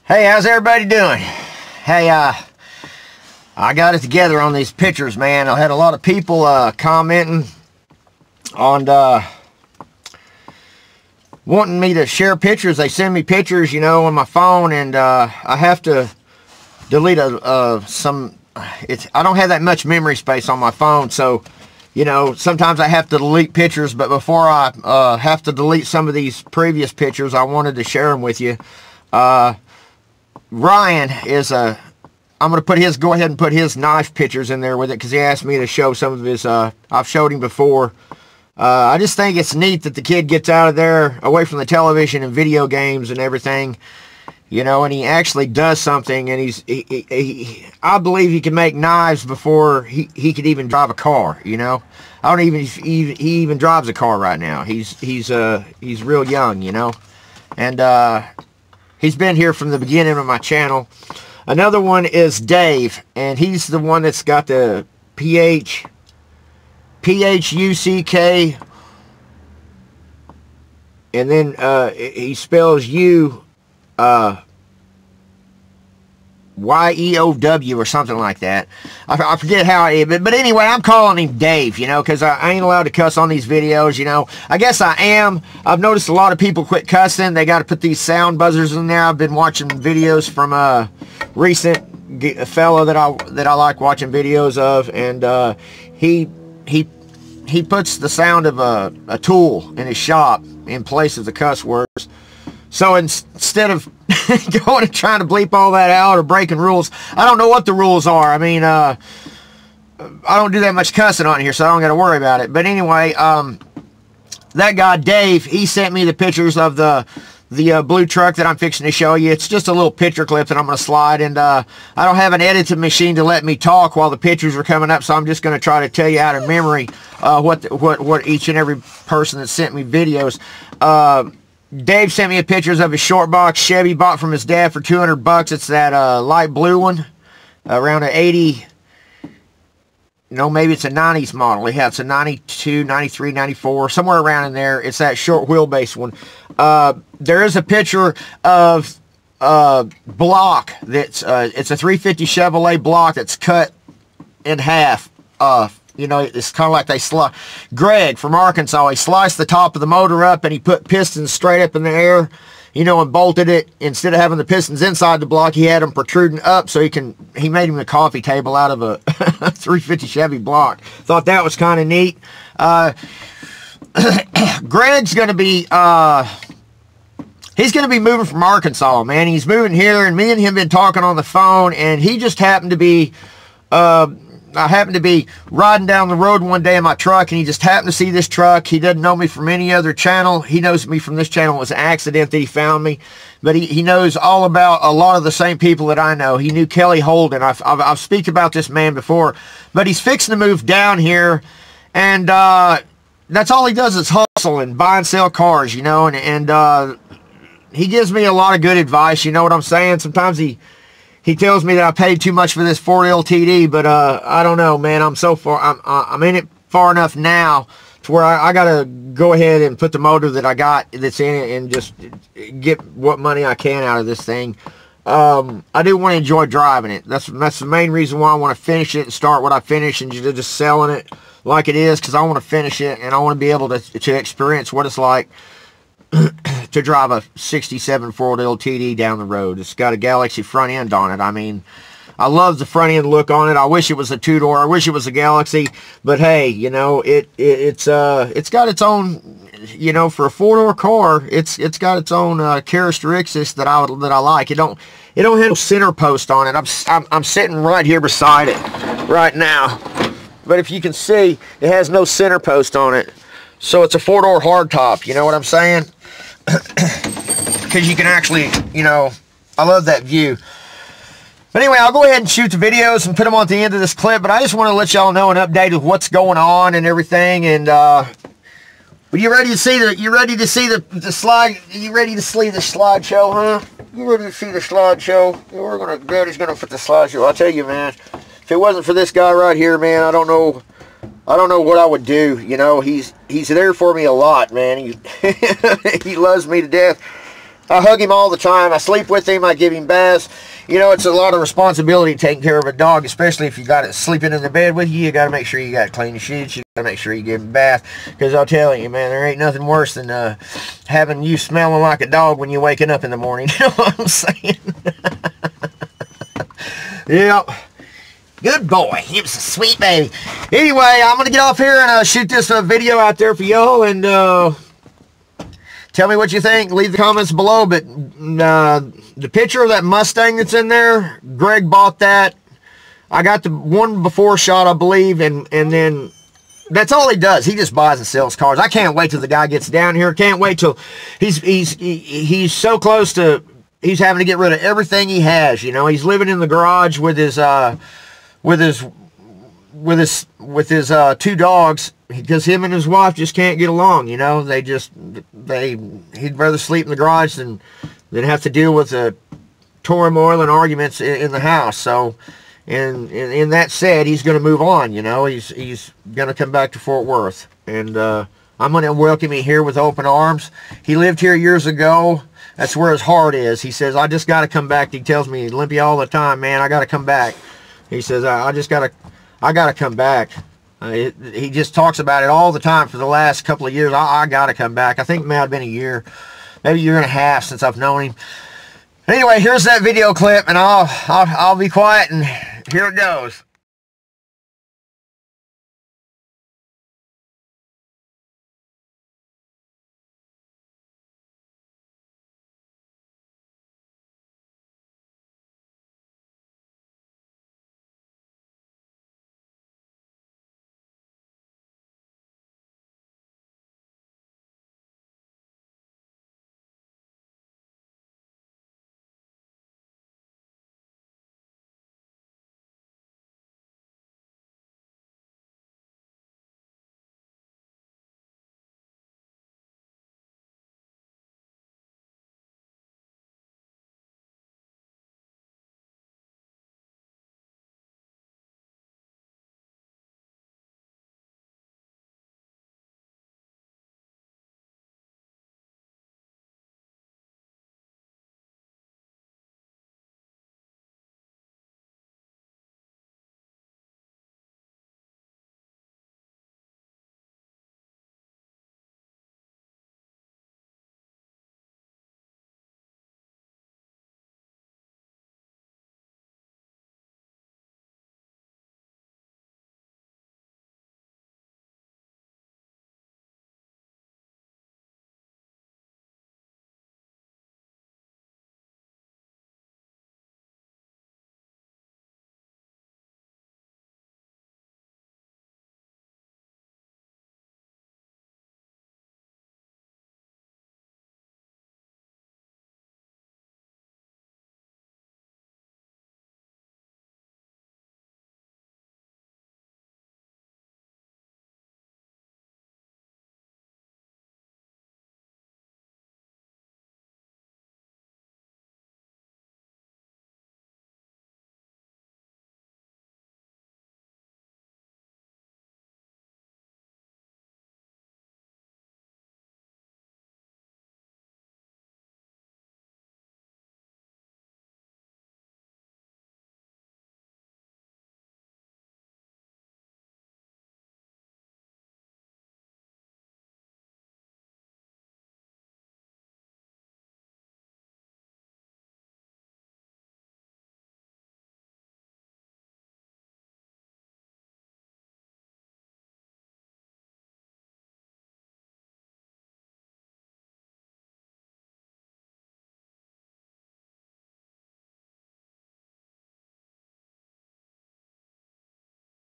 Hey, how's everybody doing? Hey, I got it together on these pictures, man. I had a lot of people commenting on wanting me to share pictures. They send me pictures, you know, on my phone, and I have to delete some. I don't have that much memory space on my phone, so you know, sometimes I have to delete pictures. But before I have to delete some of these previous pictures, I wanted to share them with you. Ryan is I'm going to go ahead and put his knife pictures in there with it because he asked me to show some of his, I've showed him before. I just think it's neat that the kid gets out of there, away from the television and video games and everything, you know, and he actually does something, and I believe he can make knives before he could even drive a car, you know. I don't even, he even drives a car right now. He's real young, you know, and, he's been here from the beginning of my channel. Another one is Dave, and he's the one that's got the P-H-U-C-K, and then he spells U Y-E-O-W or something like that. I forget how it is, but anyway, I'm calling him Dave, you know, because I ain't allowed to cuss on these videos, you know. I guess I am. I've noticed a lot of people quit cussing. They got to put these sound buzzers in there. I've been watching videos from a recent fellow that I like watching videos of, and he puts the sound of a tool in his shop in place of the cuss words. So instead of going and trying to bleep all that out or breaking rules, I don't know what the rules are. I mean, I don't do that much cussing on here, so I don't got to worry about it. But anyway, that guy Dave, he sent me the pictures of the blue truck that I'm fixing to show you. It's just a little picture clip that I'm going to slide, and I don't have an editing machine to let me talk while the pictures are coming up, so I'm just going to try to tell you out of memory what each and every person that sent me videos. Dave sent me pictures of his short box Chevy bought from his dad for $200. It's that light blue one, around an 80, no, maybe it's a 90s model. Yeah, it's a 92, 93, 94, somewhere around in there. It's that short wheelbase one. There is a picture of block that's it's a 350 Chevrolet block that's cut in half. You know, it's kind of like Greg from Arkansas, he sliced the top of the motor up and he put pistons straight up in the air, you know, and bolted it. Instead of having the pistons inside the block, he had them protruding up, so he made him a coffee table out of a 350 Chevy block. Thought that was kind of neat. Greg's going to be, he's going to be moving from Arkansas, man. He's moving here, and me and him been talking on the phone, and he just happened to be, I happened to be riding down the road one day in my truck, and he just happened to see this truck. He doesn't know me from any other channel. He knows me from this channel. It was an accident that he found me. But he knows all about a lot of the same people that I know. He knew Kelly Holden. I've speak about this man before. But he's fixing to move down here, and that's all he does is hustle and buy and sell cars, you know. And he gives me a lot of good advice, you know what I'm saying? Sometimes he tells me that I paid too much for this Ford LTD, but I don't know, man. I'm in it far enough now to where I gotta go ahead and put the motor that I got that's in it and just get what money I can out of this thing. I do want to enjoy driving it. That's the main reason why I want to finish it and start what I finish and just selling it like it is, because I want to finish it and I want to be able to experience what it's like to drive a 67 Ford LTD down the road. It's got a Galaxy front end on it. I mean, I love the front end look on it. I wish it was a two-door. I wish it was a Galaxy, but hey, you know, it's got its own, you know, for a four-door car, it's got its own characteristics that I like. It don't have no center post on it. I'm sitting right here beside it right now, but if you can see, it has no center post on it. So it's a four-door hardtop, you know what I'm saying? Because you can actually, you know, I love that view. But anyway, I'll go ahead and shoot the videos and put them on at the end of this clip, but I just want to let y'all know an update of what's going on and everything. And you ready to see the slide? You ready to see the slideshow, huh? You ready to see the slideshow? Daddy's gonna put the slideshow. I'll tell you, man, if it wasn't for this guy right here, man, I don't know what I would do. You know, he's there for me a lot, man. He loves me to death. I hug him all the time. I sleep with him. I give him baths. You know, it's a lot of responsibility taking care of a dog, especially if you got it sleeping in the bed with you. You got to make sure you got clean sheets. You got to make sure you give him a bath. Because I'll tell you, man, there ain't nothing worse than having you smelling like a dog when you're waking up in the morning. You know what I'm saying? Yep. Good boy. He was a sweet baby. Anyway, I'm going to get off here and shoot this video out there for y'all. And tell me what you think. Leave the comments below. But the picture of that Mustang that's in there, Greg bought that. I got the one before shot, I believe. And then that's all he does. He just buys and sells cars. I can't wait till the guy gets down here. Can't wait till he's so close to... He's having to get rid of everything he has. You know, he's living in the garage with his two dogs, because him and his wife just can't get along. You know, he'd rather sleep in the garage than have to deal with the turmoil and arguments in the house. So, in that said, he's going to move on. You know, he's going to come back to Fort Worth, and I'm going to welcome him here with open arms. He lived here years ago. That's where his heart is. He says, I just got to come back. He tells me, Olympia, all the time, man, I got to come back. He says, I got to come back. He just talks about it all the time for the last couple of years. I got to come back. I think it may have been a year, maybe a year and a half since I've known him. Anyway, here's that video clip, and I'll be quiet, and here it goes.